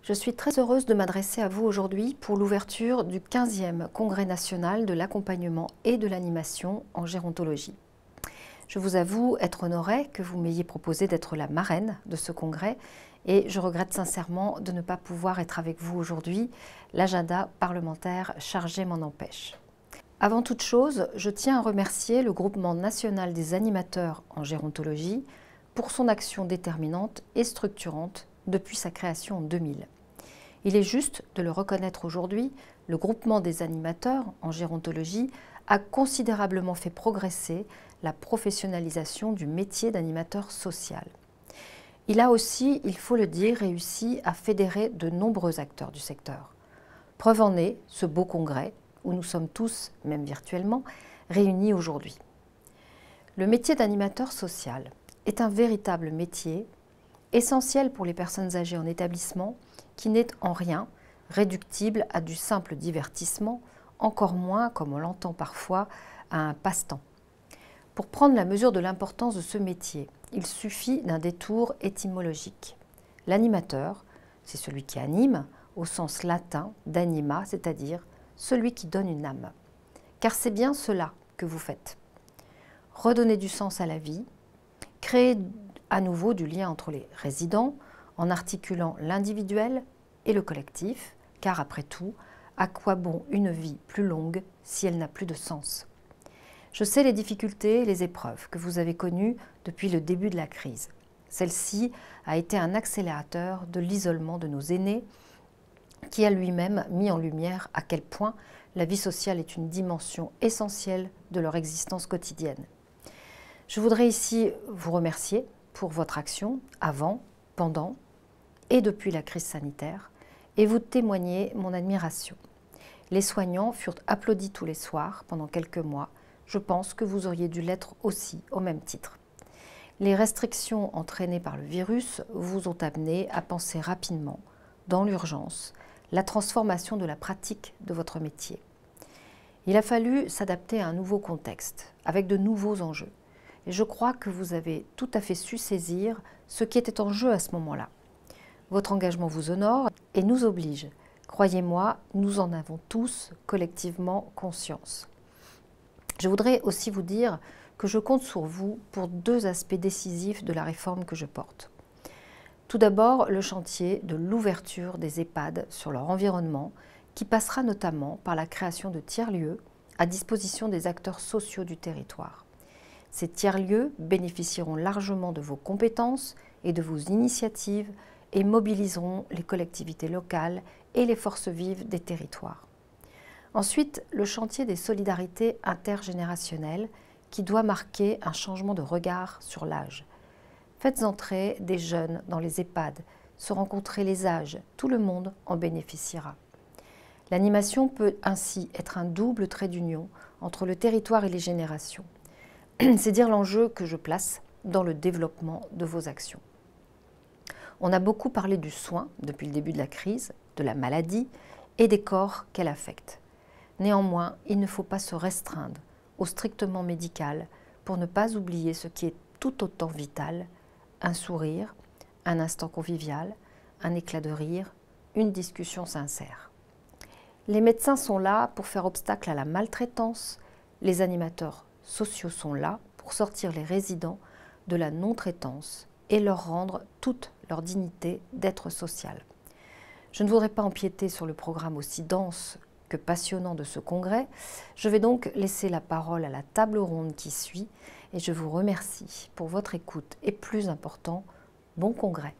Je suis très heureuse de m'adresser à vous aujourd'hui pour l'ouverture du 15e Congrès national de l'accompagnement et de l'animation en gérontologie. Je vous avoue être honorée que vous m'ayez proposé d'être la marraine de ce congrès et je regrette sincèrement de ne pas pouvoir être avec vous aujourd'hui. L'agenda parlementaire chargé m'en empêche. Avant toute chose, je tiens à remercier le Groupement national des animateurs en gérontologie pour son action déterminante et structurante depuis sa création en 2000. Il est juste de le reconnaître aujourd'hui, le Groupement des animateurs en gérontologie a considérablement fait progresser la professionnalisation du métier d'animateur social. Il a aussi, il faut le dire, réussi à fédérer de nombreux acteurs du secteur. Preuve en est ce beau congrès où nous sommes tous, même virtuellement, réunis aujourd'hui. Le métier d'animateur social est un véritable métier essentiel pour les personnes âgées en établissement qui n'est en rien réductible à du simple divertissement, encore moins, comme on l'entend parfois, à un passe-temps. Pour prendre la mesure de l'importance de ce métier, il suffit d'un détour étymologique. L'animateur, c'est celui qui anime, au sens latin d'anima, c'est-à-dire celui qui donne une âme. Car c'est bien cela que vous faites. Redonner du sens à la vie, créer à nouveau du lien entre les résidents en articulant l'individuel et le collectif, car après tout, à quoi bon une vie plus longue si elle n'a plus de sens? Je sais les difficultés et les épreuves que vous avez connues depuis le début de la crise. Celle-ci a été un accélérateur de l'isolement de nos aînés qui a lui-même mis en lumière à quel point la vie sociale est une dimension essentielle de leur existence quotidienne. Je voudrais ici vous remercier pour votre action avant, pendant et depuis la crise sanitaire et vous témoigner mon admiration. Les soignants furent applaudis tous les soirs pendant quelques mois. Je pense que vous auriez dû l'être aussi au même titre. Les restrictions entraînées par le virus vous ont amené à penser rapidement, dans l'urgence, la transformation de la pratique de votre métier. Il a fallu s'adapter à un nouveau contexte, avec de nouveaux enjeux. Et je crois que vous avez tout à fait su saisir ce qui était en jeu à ce moment-là. Votre engagement vous honore et nous oblige. Croyez-moi, nous en avons tous collectivement conscience. Je voudrais aussi vous dire que je compte sur vous pour deux aspects décisifs de la réforme que je porte. Tout d'abord, le chantier de l'ouverture des EHPAD sur leur environnement, qui passera notamment par la création de tiers-lieux à disposition des acteurs sociaux du territoire. Ces tiers-lieux bénéficieront largement de vos compétences et de vos initiatives et mobiliseront les collectivités locales et les forces vives des territoires. Ensuite, le chantier des solidarités intergénérationnelles qui doit marquer un changement de regard sur l'âge. Faites entrer des jeunes dans les EHPAD, se rencontrer les âges, tout le monde en bénéficiera. L'animation peut ainsi être un double trait d'union entre le territoire et les générations. C'est dire l'enjeu que je place dans le développement de vos actions. On a beaucoup parlé du soin depuis le début de la crise, de la maladie et des corps qu'elle affecte. Néanmoins, il ne faut pas se restreindre au strictement médical pour ne pas oublier ce qui est tout autant vital, un sourire, un instant convivial, un éclat de rire, une discussion sincère. Les médecins sont là pour faire obstacle à la maltraitance, les animateurs sociaux sont là pour sortir les résidents de la non-traitance et leur rendre toute leur dignité d'être social. Je ne voudrais pas empiéter sur le programme aussi dense que passionnant de ce congrès. Je vais donc laisser la parole à la table ronde qui suit et je vous remercie pour votre écoute et plus important, bon congrès.